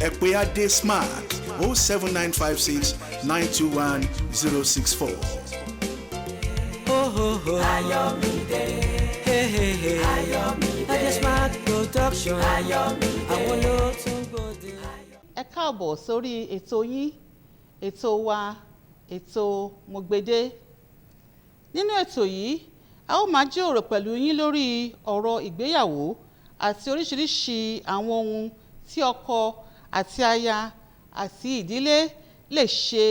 ẹ pè Adé Smart 07956 921 064. Ayọ̀mídé, Ayọ̀mídé, Adé Smart production, Ayọ̀mídé, àwọn ló tún gbòde. Ẹ káàbọ̀ sórí ètò yín, ètò wa, ètò Mọ̀gbèdé. Nínú ètò yìí, a ó máa jíròrò pẹ̀lú yín lórí ọ̀rọ̀ ìgbéyàwó àti oríṣiríṣi àwọn ohun tí ọkọ àti aya àti ìdílé lè ṣe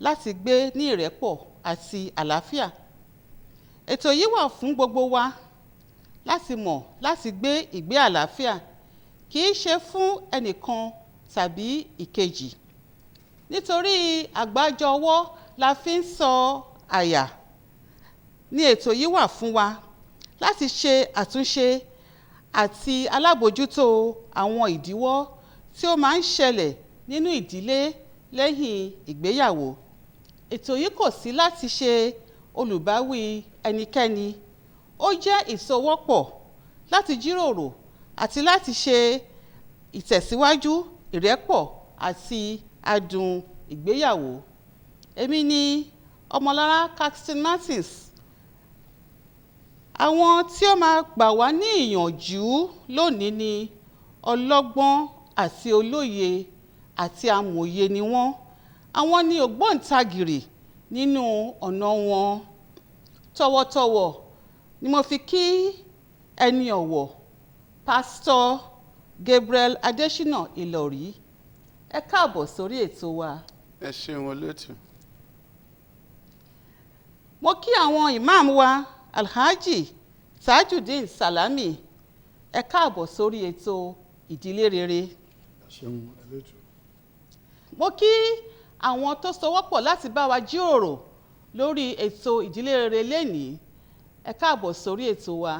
láti gbé ní ìrẹ́pọ̀ àti àlàáfíà. Ètò yìí wà fún gbogbo wa láti mọ̀ láti gbé ìgbé àlàáfíà, kì í ṣe fún ẹnìkan tàbí ìkejì. Nítorí àgbájọ ọwọ́ la fi ń sọ àyà, ní ètò yìí wà fún wa láti ṣe àtúnṣe àti alábòójútó àwọn ìdíwọ́ tí ó máa ń ṣẹlẹ̀ nínú ìdílé lẹ́yìn ìgbéyàwó. Ètò yìí kò sí láti ṣe olùbáwí ẹnikẹ́ni, ó jẹ́ ìsowọ́pọ̀ láti jíròrò àti láti ṣe ìtẹ̀síwájú ìrẹ́pọ̀ àti adùn ìgbéyàwó. Èmi ni Ọmọlára Caxton Martins. Àwọn tí ó máa gbà wá ní ìyànjú lónìí ni ọlọ́gbọ́n àti olóye àti amòye ni wọ́n. Àwọn ni ògbóǹtagìrì nínú ọ̀nà wọn. Tọ̀wọ̀tọ̀wọ̀ ni mo fi kí ẹni ọ̀wọ̀ Pásítọ̀ Gabriel Adésínà Ìlọ̀rí. Ẹ káàbọ̀ sórí ètò wa. Ẹ ṣeun olóòtú. Mo kí àwọn ìmáàmù wa Alhaji Tajudeen Salami. Ẹ káàbọ̀ sórí ètò ìdílé rere. Ẹ ṣeun olóòtú. Mo kí àwọn tó sowọ́pọ̀ láti bá wa jíròrò lórí ètò ìdílé rere lénìí. Ẹ káàbọ̀ sórí ètò wa.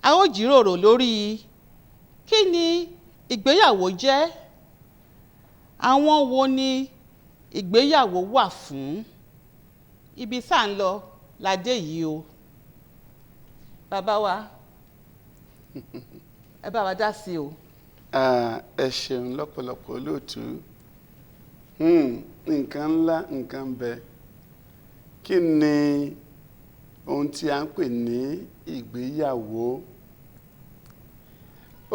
A ó jíròrò lórí kí ni ìgbéyàwó jẹ́, àwọn wo ni ìgbéyàwó wà fún. Ibi tá à ń lọ ládé yìí o. Bàbá wa, ẹ bá wa dá sí o. Ẹ ṣeun lọ́pọ̀lọpọ̀ olóòtú. Nǹkan ńlá nǹkan bẹ. Kí ni ohun tí a ń pè ní ìgbéyàwó?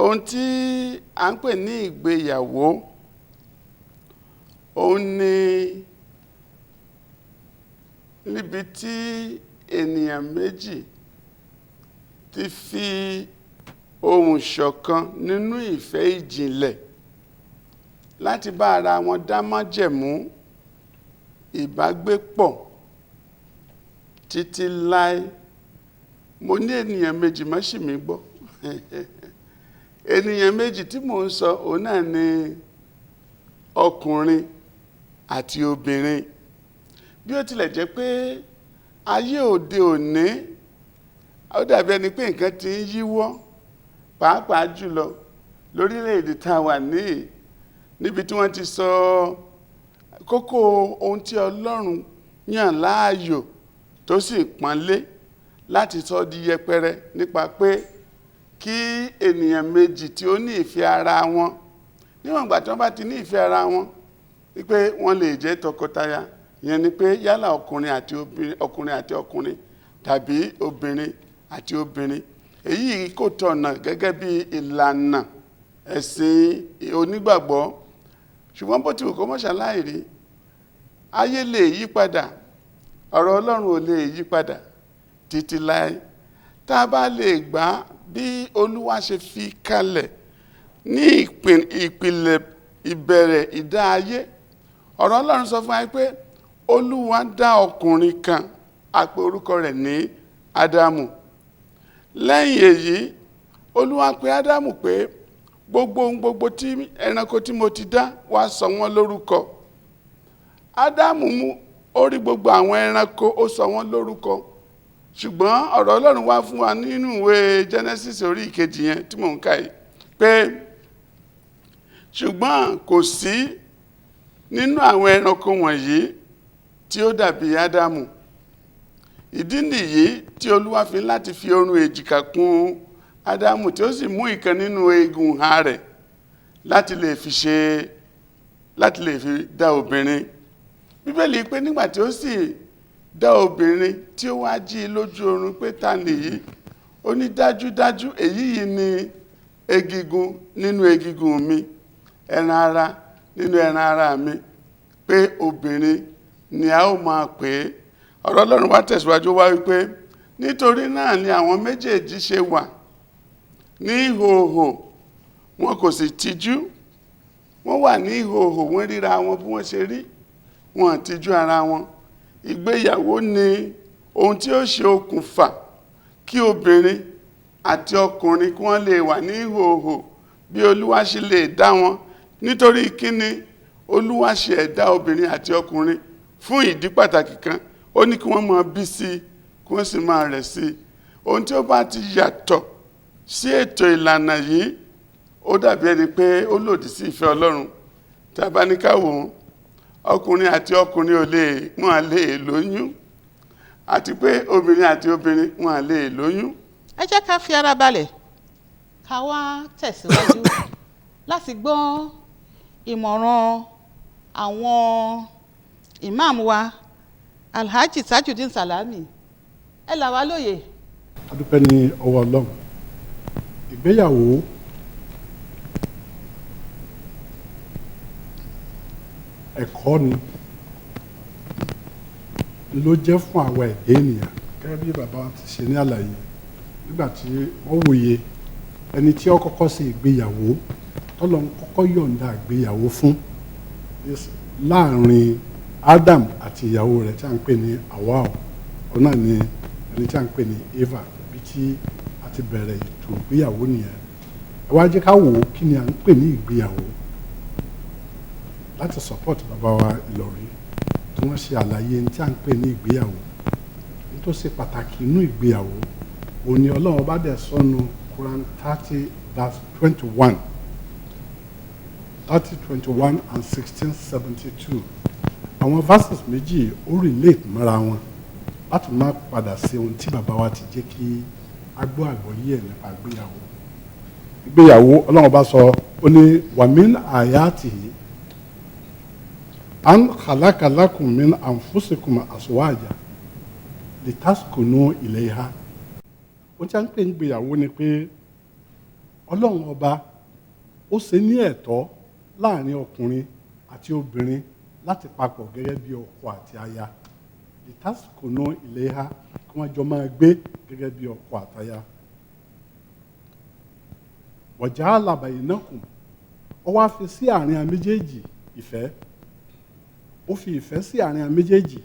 Ohun tí a ń pè ní ìgbéyàwó, òun ni níbi tí ènìyàn méjì ti fi ohùn ṣọ̀kan nínú ìfẹ́ ìjìnlẹ̀ láti bá ara wọn dá májẹ̀mú ìbágbépọ̀ títí láé. Mo ní ènìyàn méjì, má ṣì mí gbọ́. Ènìyàn méjì tí mò ń sọ òun náà ni ọkùnrin àti obìnrin. Bí ó tilẹ̀ jẹ́ pé ayé òde òní ó dàbí ẹni pé nǹkan ti ń yíwọ́, pàápàá jùlọ lórílẹ̀-èdè tá a wà níbi tí wọ́n ti sọ kókó ohun tí Ọlọ́run yàn láàyò tó sì pọ́nlé láti sọ di yẹpẹrẹ nípa pé kí ènìyàn méjì tí ó ní ìfẹ́ ara wọn, níwọ̀n ìgbà tí wọ́n bá ti ní ìfẹ́ ara wọn, wípé wọ́n lè jẹ́ tọkọtaya. Ìyẹn ni pé yálà ọkùnrin àti ọkùnrin tàbí obìnrin àti obìnrin. Èyí kò tọ̀nà gẹ́gẹ́ bí ìlànà ẹ̀sìn onígbàgbọ́. Ṣùgbọ́n bó ti wù kó mọ́ ṣàláì rí, ayé lè yí padà, ọ̀rọ̀ Ọlọ́run ò lè yí padà títí láé. Tá a bá lè gbà bí Olúwa ṣe fi kalẹ̀ ní ìpìlẹ̀ ìbẹ̀rẹ̀ ìdá ayé. Ọ̀rọ̀ Ọlọ́run sọ fún wa pé Olúwa dá ọkùnrin kan, a pè orúkọ rẹ̀ ní Ádámù. Lẹ́yìn èyí, Olúwa pè Ádámù pé gbogbo tí ẹranko tí mo ti dá, wá sọ wọ́n lórúkọ. Ádámù mú orí gbogbo àwọn ẹranko, ó sọ wọ́n lórúkọ. Ṣùgbọ́n ọ̀rọ̀ Ọlọ́run wá fún wa nínú ìwé Genesis orí ìkejì yẹn tí mò ń kà yìí pé ṣùgbọ́n kò sí nínú àwọn ẹranko wọ̀nyí tí ó dàbí Ádámù. ìdí nìyí tí Olúwa fi láti fi ọrùn èjìká kùn Ádámù tí ó sì mú ìkan nínú eegun ìhà rẹ̀ láti lè fi dá obìnrin. Bíbélì pé nígbà tí ó sì dá obìnrin tí ó wá jí lójú oorun pé ta nìyí, ó ní dájúdájú èyí yìí ni egungun nínú egungun mi, ẹran ara nínú ẹran ara mi, pé obìnrin ni a ó máa pè é. Ọ̀rọ̀ Ọlọ́run wá tẹ̀síwájú wá wípé nítorí náà ni àwọn méjèèjì ṣe wà ní ìhòhò, wọn kò sì tijú. Wọ́n wà ní ìhòhò, wọ́n ríra wọn bí wọ́n ṣe rí, wọn tijú ara wọn. Ìgbéyàwó ni ohun tí ó ṣe okùnfà kí obìnrin àti ọkùnrin kí wọ́n lè wà ní ìhòhò bí Olúwa ṣe lè dá wọn. Nítorí kíni Olúwa ṣe ẹ̀dá obìnrin àti ọkùnrin fún ìdí pàtàkì kan. Ó ní kí wọ́n máa bí sí, kí wọ́n sì máa rẹ̀ sí. Ohun tí ó bá ti yàtọ̀ sí ètò ìlànà yìí, ó dàbí ẹni pé ó lòdì sí ìfẹ́ Ọlọ́run. Tí a bá ní ká wò ó, ọkùnrin àti ọkùnrin wọn lè lóyún, àti pé obìnrin àti obìnrin wọn lè lóyún. ẹ jẹ́ ká fi ara balẹ̀ ká wá tẹ̀síwájú láti gbọ́ ìmọ̀ràn àwọn ìmáàmù wa Alhaji Tajudeen Salami. Ẹ là wá lóye. A dúpẹ́ ní ọwọ́ Ọlọ́run. Ìgbéyàwó ẹ̀kọ́ ni ló jẹ́ fún àwọn ẹ̀dá ènìyàn, gẹ́gẹ́ bí bàbá wa ti ṣe ní àlàyé. Nígbà tí wọ́n wòye ẹni tí ó kọ́kọ́ ṣe ìgbéyàwó, tọ́lọ́run kọ́kọ́ yọ̀ǹda ìgbéyàwó fún láàrin Adam àti ìyàwó rẹ̀ tí a ń pè ní Awon, òun náà ni ẹni tí a ń pè ní Eva, bí tí a ti bẹ̀rẹ̀ ètò ìgbéyàwó nìyẹn. Ẹ wá jẹ́ ká wò ó kí ni à ń pè ní ìgbéyàwó, láti support bàbá wa Ìlọrin tí wọ́n ṣe àlàyé ní tí à ń pè ní ìgbéyàwó. Ní tó ṣe pàtàkì inú ìgbéyàwó òun ni Ọlọ́run bá dẹ̀ sọ́nu Quran 30 verse 21 and 1672. Àwọn verses méjì ó relate mọ́ra wọn láti má padà sí ohun tí bàbá wa ti jẹ́ kí a gbọ́ àgbọ́yé ẹ̀ nípa ìgbéyàwó. Ìgbéyàwó Ọlọ́run bá sọ, ó ní wàmín àyàtìhì an khalaqa lakum min anfusikum azwaja litaskunu ilayha. Ó ti à ń pè ní ìgbéyàwó ni pé Ọlọ́run ọba ó ṣe ní ẹ̀tọ́ láàrin ọkùnrin àti obìnrin láti papọ̀ gẹ́gẹ́ bí ọkọ àti aya. Litaskunu ilayha, kí wọ́n jọ máa gbé gẹ́gẹ́ bí ọkọ àtaya. Wa ja'ala bainakum, ó wá fi sí àárín a méjèèjì ìfẹ́. Ó fi ìfẹ́ sí àárín a méjèèjì.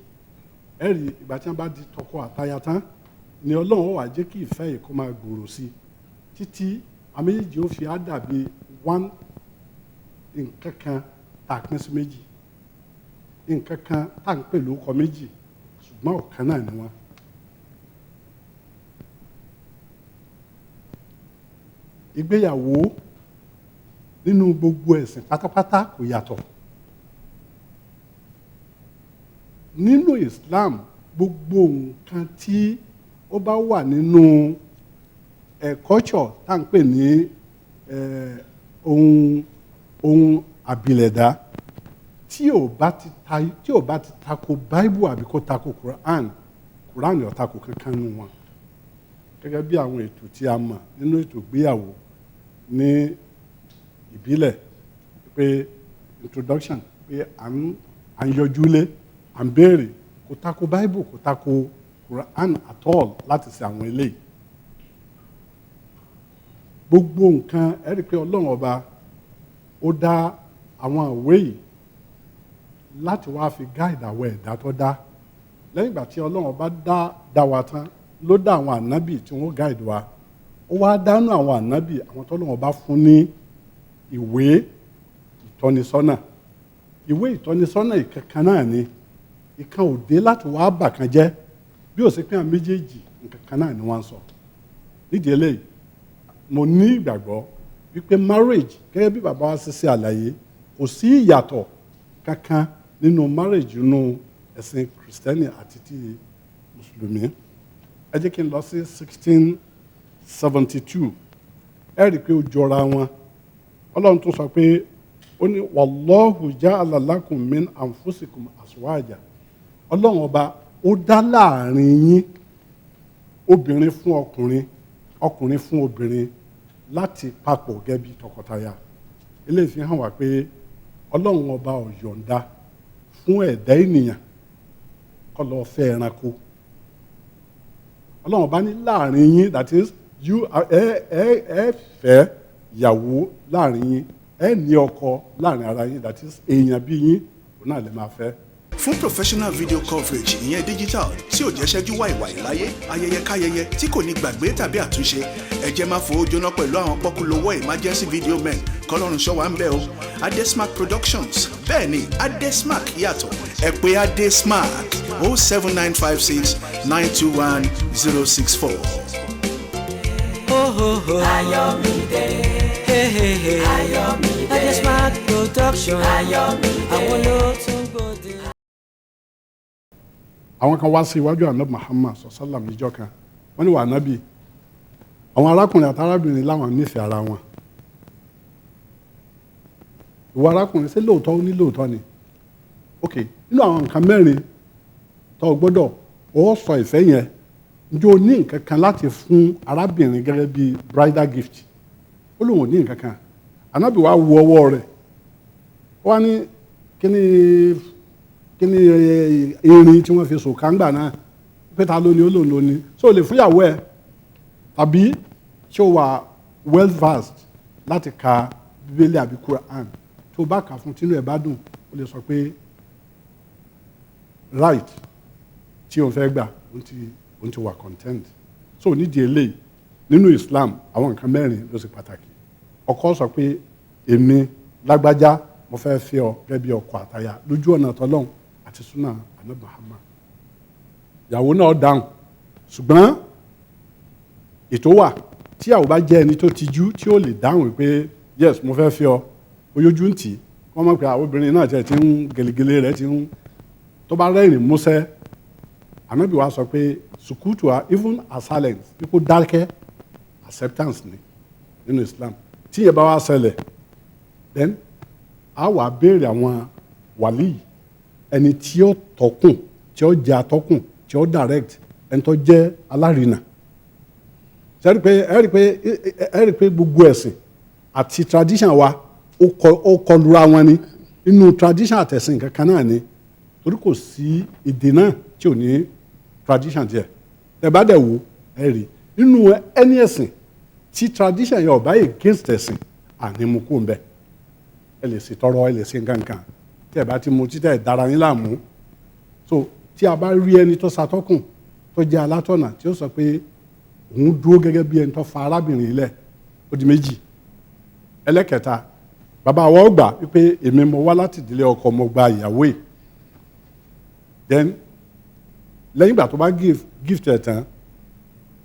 Ẹ rí ìgbà tí wọ́n bá di tọkọ àtaya tán ni Ọlọ́run wá jẹ́ kí ìfẹ́ yìí kó máa gbòòrò sí títí a méjèèjì ó fi á dàbí one nǹkan kan tá a pín sí méjì, nǹkan kan tá à ń pè lórúkọ méjì ṣùgbọ́n ọ̀kan náà ni wọ́n. Ìgbéyàwó nínú gbogbo ẹ̀sìn pátápátá kò yàtọ̀. Nínú Islam, gbogbo nǹkan tí ó bá wà nínú culture tá à ń pè ní ohun àbìlẹ̀dá tí ò bá ti tako Bible àbí kó tako Quran ò tako kankan nínú wọn. Gẹ́gẹ́ bí àwọn ètò tí a mọ̀ nínú ètò ìgbéyàwó ní ìbílẹ̀, pé introduction, pé à ń yọjúlé, à ń béèrè, kò tako Bible, kò tako Quran at all láti ṣe àwọn eléyìí. Gbogbo nǹkan ẹ rí pé Ọlọ́run ọba ó dá àwọn ìwé yìí láti wá fi guide àwọn ẹ̀dá tó dá. Lẹ́yìn ìgbà tí Ọlọ́run ọba dá wa tán ló dá àwọn ànábì tí wọ́n guide wa. Ó wá dánú àwọn ànábì àwọn tọ́lọ́run ọba fún ní ìwé ìtọ́nisọ́nà. Ìwé ìtọ́nisọ́nà ìkankan náà ni, ìkan ò dé láti wá bàkan jẹ́, bí ó ṣe pé àwọn méjèèjì nǹkan kan náà ni wọ́n ń sọ. Nídìí eléyìí mo ní ìgbàgbọ́ wípé marriage gẹ́gẹ́ bí bàbá wa ṣe ṣe àlàyé, kò sí ìyàtọ̀ kankan nínú marriage nínú ẹ̀sìn Kristẹni àti ti Mùsùlùmí. ẹ jẹ́ kí n lọ sí 1672 ẹ rí i pé ó jọra wọn ọlọ́run tó sọ pé ó ní wallahu ja'ala lakum min anfusikum azwaja ọlọ́run ọba ó dá láàrin yín obìnrin fún ọkùnrin ọkùnrin fún obìnrin láti papọ̀ gẹ́gẹ́ bí tọkọtaya eléyìí fi hàn wá pé ọlọ́run ọba ò yọ̀ǹda fún ẹ̀dá ènìyàn kó lọ fẹ́ ẹranko ọlọ́run ọba ní láàrin yín that is ẹ fẹ́ ìyàwó láàrin yín ẹ ní ọkọ láàrin ara yín that is èèyàn bí yín òun náà lè máa fẹ́. fún professional video coverage ìyẹn digital tí ò jẹ́ ṣẹ́jú wàìwàì láyé ayẹyẹ káyẹyẹ tí kò ní gbàgbé tàbí àtúnṣe ẹ jẹ́ máa fowó jóná pẹ̀lú àwọn pọ́kúlówó emergency video men kọ́lọ́run ṣọ́ wa ń bẹ̀ o Adesmark Productions bẹ́ẹ̀ ni Adesmark yàtọ̀ ẹ pè Adesmark 07956 921 064. Ayọ̀mídé, Ayọ̀mídé, Adesmark Production, Ayọ̀mídé, àwọn ló tún gbòde. àwọn kan wá sí iwájú ànábì Muhammad sọ̀sálàm níjọ́ kan wọ́n ní wà nábì àwọn arákùnrin àti arábìnrin láwọn nífẹ̀ẹ́ ara wọn ìwọ arákùnrin ṣé lóòótọ́ ó ní lóòótọ́ ni ok nínú àwọn nǹkan mẹ́rin tó gbọ́dọ̀ ó sọ ìfẹ́ yẹn njó ní nǹkan kan láti fún arábìnrin gẹ́gẹ́ bí bridal gift ó lóun ò ní nǹkan kan ànábì wa wo ọwọ́ rẹ̀ ó wá ní kíni erin tí wọ́n fi sòkà ńgbà náà pé ta ló ní ó lòun ló ní so lè fúyàwó ẹ̀ tàbí ṣé o wà well versed láti ka bíbélì àbí Quran tó o bá kà fún tínú ẹ̀ bá dùn o lè sọ pé right tí o fẹ́ gbà o ti wà content so nídìí eléyìí nínú Islam àwọn nǹkan mẹ́rin ló ṣe pàtàkì ọkọ sọ pé èmi lágbájá mo fẹ́ fẹ́ ọ gẹ́gẹ́ bí ọkọ àtaya lójú ọ̀nà tọ́lọ́hún àti súnà ànábì Muhammad ìyàwó náà dáhùn ṣùgbọ́n ètò wà tí àwọn bá jẹ́ ẹni tó tijú tí ó lè dáhùn pé yes mo fẹ́ fẹ́ ọ oyójú ń tì í wọ́n mọ̀ pé àwọn obìnrin náà ti ń gèlègèlè rẹ̀ ti ń tó bá rẹ́rìn músẹ́ ànábì wa sọ pé sukutu even as silence people dákẹ́ acceptance ni nínú Islam tí yẹn bá wá ṣẹlẹ̀ then a wà béèrè àwọn wàlíì ẹni tí ó tọkùn tí ó jẹ́ atọ́kùn tí ó direct ẹni tó jẹ́ alárinà ẹ rí pé gbogbo ẹ̀sìn àti tradition wa ó kọlura wọn ni inú tradition àtẹ̀sìn kankan náà ni torí kò sí èdè náà tí ò ní tradition tiẹ̀ ẹ bá dẹ̀ wò ẹ rí nínú ẹni ẹ̀sìn tí tradition yẹn ọ̀bá against ẹ̀sìn ànímú kó ń bẹ ẹ lè ṣe tọrọ ẹ lè ṣe nǹkankan tí ẹ bá ti mu títẹ̀ dára yín láàmú so tí a bá rí ẹni tó ṣàtọ́kùn tó jẹ́ alátọ̀nà tí ó sọ pé òun dúró gẹ́gẹ́ bí ẹni tó fa arábìnrin ilẹ̀ ó di méjì ẹlẹ́kẹta bàbá wa gbà wípé èmi mo wá láti ìdílé ọkọ mo gba ìyàwó ẹ̀ then lẹ́yìn ìgbà tó bá gift ẹ̀ tán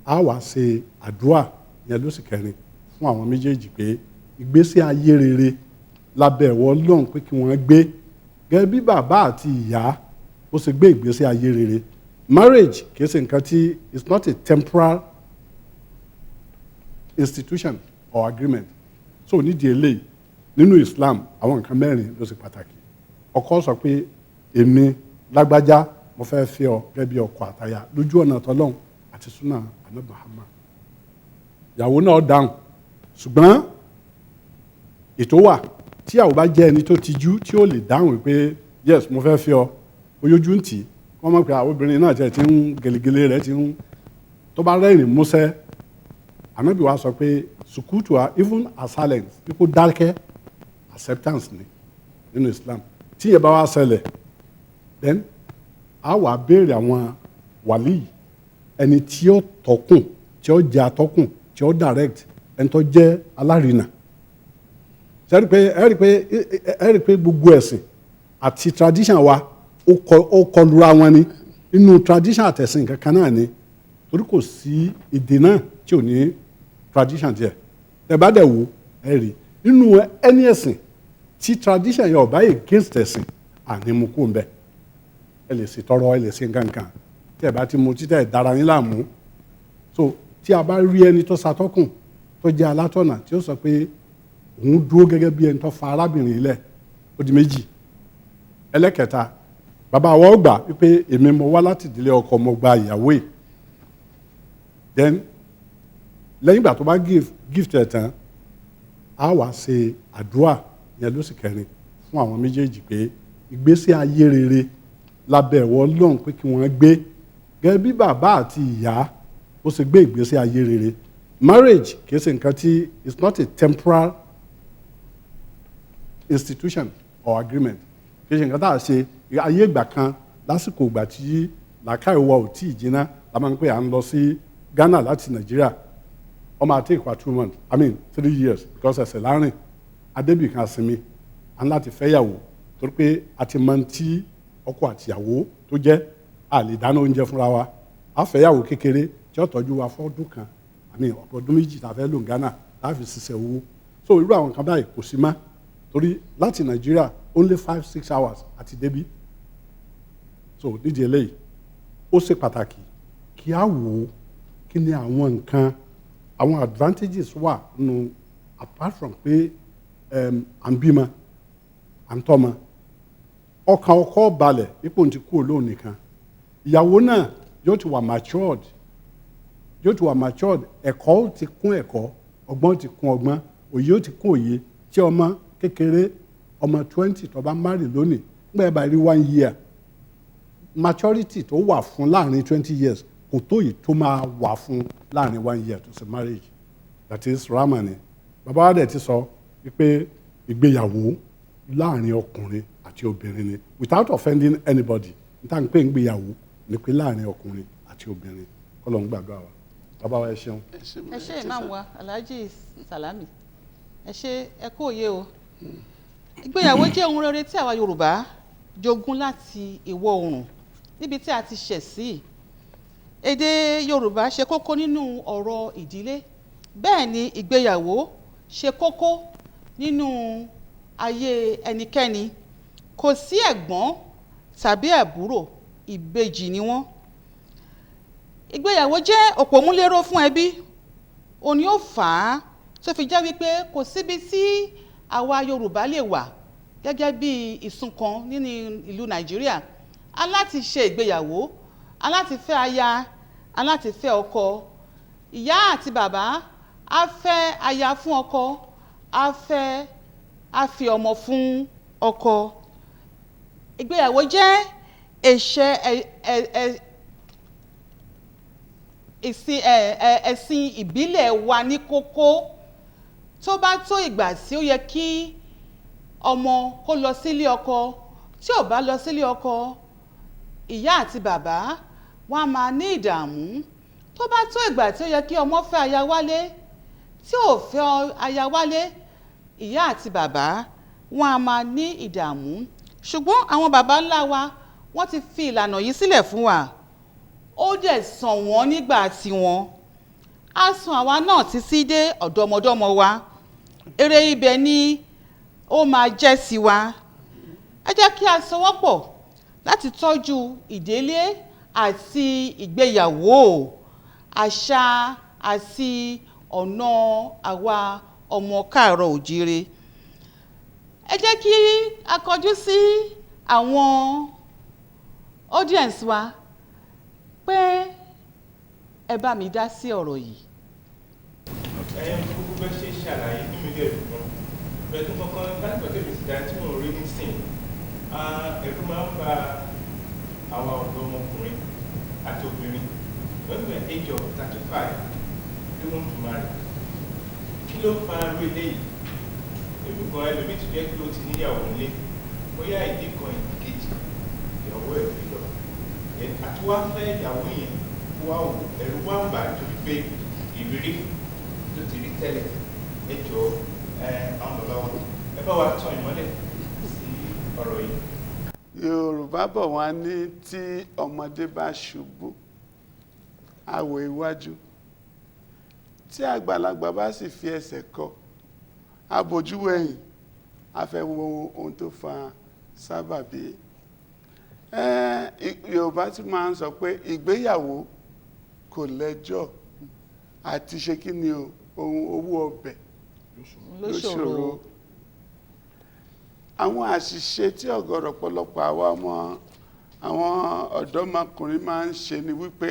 a wá ṣe àdúrà yẹn ló sì kẹrin fún àwọn méjèèjì pé ìgbésí ayé rere lábẹ́ ẹ̀wọ̀ Ọlọ́run pé kí wọ́n gbé gẹ́gẹ́ bí bàbá àti ìyá ó ṣe gbé ìgbésí ayé rere marriage kìí ṣe nǹkan tí it's not a temporal institution or agreement so nídìí eléyìí nínú Islam àwọn nǹkan mẹ́rin ló ṣe pàtàkì ọkọ sọ pé èmi lágbájá mo fẹ́ fẹ́ ọ gẹ́gẹ́ bí ọkọ àtaya lójú ọ̀nà tọ́lọ́hún àti súnà ànábì Muhammad ìyàwó náà dáhùn ṣùgbọ́n ètò wà tí àwọn bá jẹ́ ẹni tó tijú tí ó lè dáhùn pé yes mo fẹ́ fẹ́ ọ oyójú ń tì í wọ́n mọ̀ pé àwọn obìnrin náà ti ń gèlègèlè rẹ̀ ti ń tó bá rẹ́rìn músẹ́ ànábì wa sọ pé sukutu even as silence people dákẹ́ acceptance ni nínú Islam tí yẹn bá wá ṣẹlẹ̀ then a wà béèrè àwọn wàlíì ẹni tí ó tọkùn tí ó jẹ́ atọ́kùn tí ó direct ẹni tó jẹ́ alárinà ẹ rí pé gbogbo ẹ̀sìn àti tradition wa ó kọlura wọn ni inú tradition àtẹ̀sìn kankan náà ni torí kò sí èdè náà tí ò ní tradition tiẹ̀ ẹ bá dẹ̀ wò ẹ rí nínú ẹni ẹ̀sìn tí tradition yẹn ọ̀bá against ẹ̀sìn ànímú kó ń bẹ ẹ lè ṣe tọrọ ẹ lè ṣe nǹkankan tí ẹ bá ti mu títẹ̀ dára yín láàmú so tí a bá rí ẹni tó ṣàtọ́kùn tó jẹ́ alátọ̀nà tí ó sọ pé òun dúró gẹ́gẹ́ bí ẹni tó fa arábìnrin ilẹ̀ ó di méjì. ẹlẹ́kẹta bàbá wa gbà wípé èmi mo wá láti ìdílé ọkọ mo gba ìyàwó yìí then lẹ́yìn ìgbà tó bá gift ẹ̀ tán a wá ṣe àdúrà yẹn ló sì kẹrin fún àwọn méjèèjì pé ìgbésí ayé rere lábẹ́ ẹ̀wọ̀ Ọlọ́run pé kí wọ́n gbé gẹ́gẹ́ bí bàbá àti ìyá ó ṣe gbé ìgbésí ayé rere. Marriage kìí ṣe nǹkan tí it's not a temporal institution or agreement kìí ṣe nǹkan tá a ṣe ayé ìgbà kan lásìkò ìgbà tí làákàyè wa ò tí ì jiná la máa ń pè à ń lọ sí Ghana láti Nàìjíríà ó máa take for 2 months 3 years because ẹsẹ̀ láàrin adébìkan sinmi à ń láti fẹ́yàwó torí pé a ti mọ tí ọkọ àtìyàwó tó jẹ́ a lè dáná oúnjẹ fúnra wa a fẹ́yàwó kékeré tí ó tọ́jú wa fọ́dún kan ọdún méjì tá a fẹ́ lò ní Ghana láti ṣiṣẹ́ owó so irú àwọn kan báyìí kò sí mọ́ torí láti Nàìjíríà only 5-6 hours àti débí so nídìí eléyìí ó ṣe pàtàkì kí a wò ó kí ni àwọn nǹkan àwọn advantages wà nínú apart from pé à ń bímọ à ń tọ́mọ ọkàn ọkọ balẹ̀ ipò ti kú olóhùn nìkan ìyàwó náà yóò ti wà matured ẹ̀kọ́ ti kún ẹ̀kọ́ ọgbọ́n ti kún ọgbọ́n òye ó ti kún òye tí ọmọ kékeré ọmọ 20 tó bá marry lónìí nígbà yẹn bá rí 1 year maturity tó wà fún láàrin 20 years kò tó yìí tó máa wà fún láàrin 1 year tó ṣe marriage that is ramani bàbá wa dẹ̀ ti sọ wípé ìgbéyàwó láàrin ọkùnrin àti obìnrin ni without offending anybody níta ń pè ń gbéyàwó ni pé láàrin ọkùnrin àti obìnrin kọ́ ló ń gbàgbọ́ wa bàbá wa ẹ ṣeun. ẹ ṣe ìmáàmù wa Alhaji Salami ẹ ṣe ẹ kú òye o ìgbéyàwó jẹ́ ohun rere tí àwa Yorùbá jogún láti ìwọ̀ oòrùn níbi tí a ti ṣẹ̀ sí èdè Yorùbá ṣe kókó nínú ọ̀rọ̀ ìdílé bẹ́ẹ̀ ni ìgbéyàwó ṣe kókó nínú ayé ẹnikẹ́ni kò sí ẹ̀gbọ́n tàbí àbúrò ìbejì ni wọ́n. Ìgbéyàwó jẹ́ òpómúléró fún ẹbí òun ni ó fà á tó fi jẹ́ wípé kò síbi tí àwa Yorùbá lè wà gẹ́gẹ́ bí ìsun kan nínú ìlú Nàìjíríà aláti ṣe ìgbéyàwó aláti fẹ́ aya aláti fẹ́ ọkọ ìyá àti bàbá á fẹ́ aya fún ọkọ á fi ọmọ fún ọkọ. Ìgbéyàwó jẹ́ ẹ̀sìn ìbílẹ̀ wa ní kókó tó bá tó ìgbà tí ó yẹ kí ọmọ kó lọ sílé ọkọ tí ò bá lọ sílé ọkọ ìyá àti bàbá wọn á máa ní ìdààmú tó bá tó ìgbà tí ó yẹ kí ọmọ fẹ́ aya wálé tí ò fẹ́ aya wálé ìyá àti bàbá wọn á máa ní ìdààmú ṣùgbọ́n àwọn bàbá ńlá wa wọ́n ti fi ìlànà yìí sílẹ̀ fún wa ó dẹ̀ sàn wọ́n nígbà tiwọn á sàn àwa náà títí dé ọ̀dọ́mọdọ́mọ wa èrè ibẹ̀ ni ó máa jẹ́ sí wa ẹ jẹ́ kí a sowọ́pọ̀ láti tọ́jú ìdílé àti ìgbéyàwó àṣà àti ọ̀nà àwa ọmọ káàárọ̀ òjíire. Ẹ jẹ́ kí a kọjú sí àwọn audience wa pé ẹ bá mi dá sí ọ̀rọ̀ yìí. Gbogbo bẹ́ẹ̀ ṣe ṣàlàyé nínú ilé ẹ̀dùn bẹ́ẹ̀ tó kọ́kọ́ láti pẹ̀lú ìsìdá tí mo rí nísìn ẹ̀rù máa ń ba àwọn ọ̀dọ́ ọmọkùnrin àti obìnrin when we are age of 35 they want to marry. Kí ló fa irú eléyìí? Èmi kan ẹlòmíì tó jẹ́ pé ó ti níyàwó nílé bóyá ìdí kan ìkejì ìyàwó ẹ̀ fi lọ àti wá fẹ́ ìyàwó yẹn wá wò ẹ̀rù wá ń bà nítorí pé ìrírí tó ti rí tẹ́lẹ̀ ẹ jọ àwọn bàbá wa ẹ bá wa tàn ìmọ́lẹ̀ sí ọ̀rọ̀ yìí. Yorùbá bọ̀ wọ́n ní tí ọmọdé bá ṣubú á wo iwájú tí àgbàlagbà bá sì fi ẹsẹ̀ kọ á bojú wẹ̀yìn á fẹ́ wo ohun tó fa sábàbí. Yorùbá ti máa ń sọ pé ìgbéyàwó kò lẹ́jọ́ àti ṣe kí ni o ohun owó ọbẹ̀ ló ṣòro. Àwọn àṣìṣe tí ọ̀pọ̀lọpọ̀ àwọn ọ̀dọ́mọkùnrin máa ń ṣe ni wípé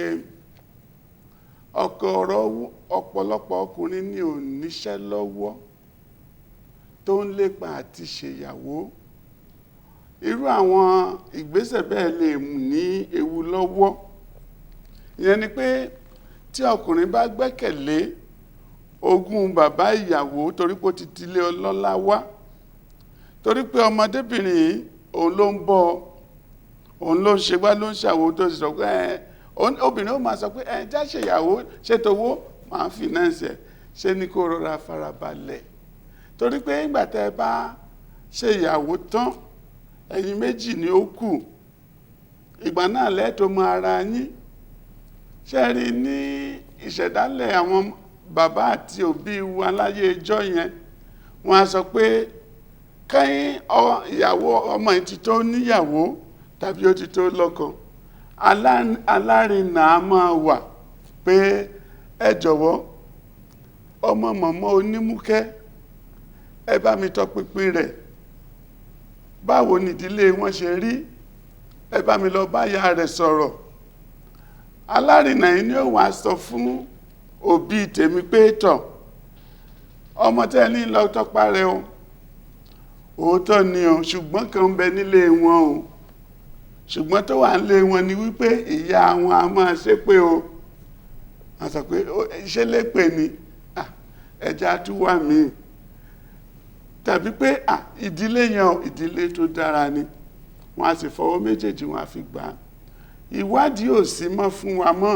ọ̀pọ̀lọpọ̀ ọkùnrin ni ò níṣẹ́ lọ́wọ́ tó ń lépa àti ṣèyàwó. Irú àwọn ìgbésẹ̀ bẹ́ẹ̀ lè ní ewu lọ́wọ́. Ìyẹn ni pé tí ọkùnrin bá gbẹ́kẹ̀lé ogún bàbá ìyàwó torí pé ó ti tilé ọlọ́lá wá, torí pé ọmọdébìnrin yìí òun ló ń bọ́, òun ló ń ṣe gbá ló ń ṣàwó, tó sì sọ pé obìnrin ó máa sọ pé já ṣèyàwó ṣètòwó máa fìnánsì ẹ̀, ṣe ni kó rọra farabalẹ̀. Torí pé ìgbà tẹ́ bá ṣèyàwó tán ẹ̀yin méjì ni ó kù, ìgbà náà lẹ́tọ̀ mọ ara yín. Ṣé rí ní ìṣẹ̀dálẹ̀ àwọn bàbá àti òbí wa láyé ijọ́ yẹn, wọ́n á sọ pé kẹ́yìn ìyàwó ọmọ yìí ti tó níyàwó tàbí ó ti tó lọ́kọ, alárinà á máa wà pé ẹ jọ̀wọ́ ọmọ mọ̀mọ́ onímúkẹ́ ẹ bá mi tọpinpin rẹ̀, báwo nìdílé wọn ṣe rí, ẹ bá mi lọ bá ìyá rẹ̀ sọ̀rọ̀. Alárinà yìí ni ó wá sọ fún òbí tèmi pé tọ̀ ọmọ tẹ́ ní lọ tọpa rẹ̀ o, òótọ́ ni o, ṣùgbọ́n kan ń bẹ nílé wọn o, ṣùgbọ́n tó wà nílé wọn ni wípé ìyá wọn a máa ṣépè o. a sọ pé iṣẹ́ lépè ni ẹja tún wà míì, tàbí pé ìdílé yẹn ìdílé tó dára ni, wọ́n á sì fọwọ́ méjèèjì wọ́n á fi gbà á. Ìwádìí ò sí mọ́ fún wa mọ́,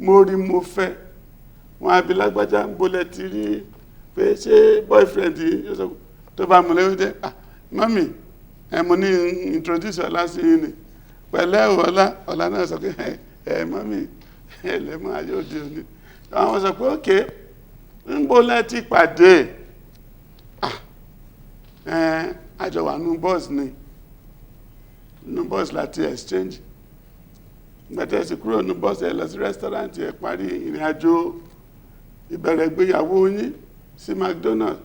mo rí mo fẹ́, wọ́n á bi lágbájá ń bolẹ̀ ti rí pé ṣé boyfriend yìí tó bá mú lẹ́wọ́ jẹ́ mọ́mì mo ní introduce ọlá sí yìí ni pẹ̀lẹ́ ọlá náà sọ pé mọ́mì ẹlẹ́mọ̀ ayé òde òní. Àwọn sọ pé ókè ń bolẹ̀ ti pàdé àjọwà nú bọ́ọ̀sì ni, nú bọ́ọ̀sì láti exchange. Gbẹ̀tẹ̀ sí kúrò nú bọ́ọ̀sì ẹ lọ sí rẹ́sítọ́rántì ẹ parí ìrìn àjò ìbẹ̀rẹ̀ ìgbéyàwó yín sí McDonald's.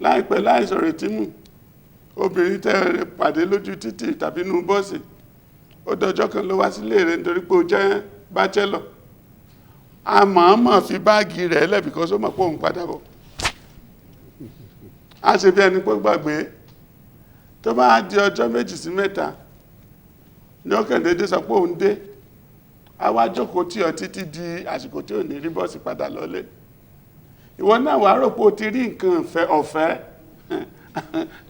Láìpẹ́ láìsọ̀rọ̀ tí mú obìnrin tẹ́ pàdé lójú títì tàbí nú bọ́ọ̀sì, ó dọjọ́ kan ló wá sílé rẹ̀ nítorí pé ó jẹ́ bachelor. A mọ̀ọ́mọ̀ fi báàgì rẹ̀ lẹ̀ because ó mọ̀ pé òun padà bọ̀. A ṣe bí ẹni pé gbàgbé, tó bá di ọjọ́ méjì sí mẹ́ta ní ọkàn dédé sọ pé òun dé, a wá jókòó tí ọ títí di àsìkò tí ò ní rí bọ́ọ̀sì padà lọlé. Ìwọ náà wàá rò pé o ti rí nǹkan ọ̀fẹ́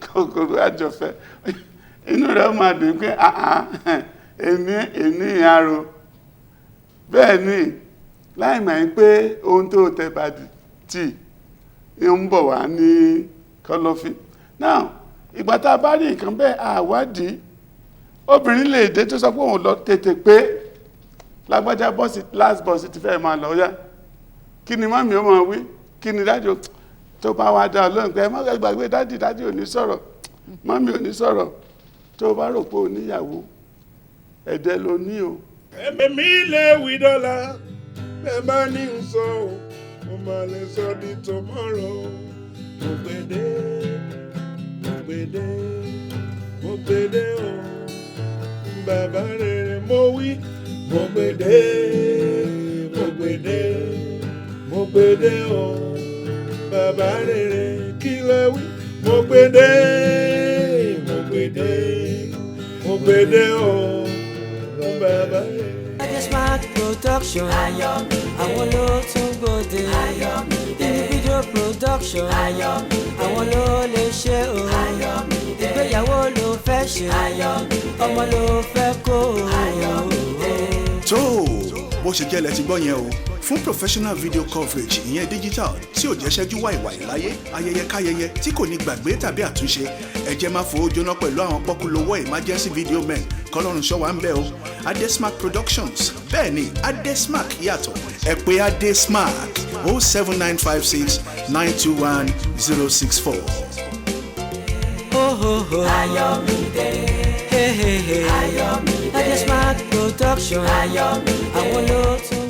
kòkòrò àjọfẹ́, inú rẹ̀ máa dùn pé èní àrò. Bẹ́ẹ̀ ni láì mọ̀ pé ohun tó tẹ̀bàdì tí ń bọ̀ wá ní kọlọ́fín. Now ìgbà tá a bá rí nǹkan bẹ́ẹ̀ àwádìí, obìnrin lè dé tó sọ pé òun lọ tètè pé lágbájá bọ́ọ̀sì last bọ́ọ̀sì ti fẹ́ máa lọ yá, kí ni mọ́mí ó máa wí, kí ni dájú tó bá wá dá ọlọ́run pé má gbàgbé dájú ò ní sọ̀rọ̀, mọ́mí ò ní sọ̀rọ̀, tó bá rò pé ò níyàwó ẹ̀dẹ́ ló ní o. ẹ̀mẹ̀ mi lè wí dọ́là bẹ́ẹ̀ bá ní ń sọ ọ́ mo máa lè sọ di tomorrow. Mo gbèdé o bàbá rere mo wí. Mo gbèdé o bàbá rere kí lẹ wí. Mo gbèdé o bàbá rere. Smart production, àwọn ló tún gbòde. Individual production, àwọn ló lè ṣe o. Ìgbéyàwó ló fẹ́ ṣe, ọmọ ló fẹ́ kó o. tó bó ṣe jẹ́ lẹ ti gbọ́ yẹn o. Fún professional video coverage ìyẹn digital tí ò jẹ́ ṣẹ́jú wàìwàì láyé, ayẹyẹ káyẹyẹ tí kò ní gbàgbé tàbí àtúnṣe, ẹ jẹ́ má fowó jóná pẹ̀lú àwọn pọ́kúlówó emergency video men kọ́lọ́run ṣọ́ wa ń bẹ̀ o. Adesmark Productions, bẹ́ẹ̀ ni Adesmark yàtọ̀, ẹ pè Adesmark 07956 921 064. Ayọ̀mídé, Ayọ̀mídé, Adesmark Production, àwọn ló tún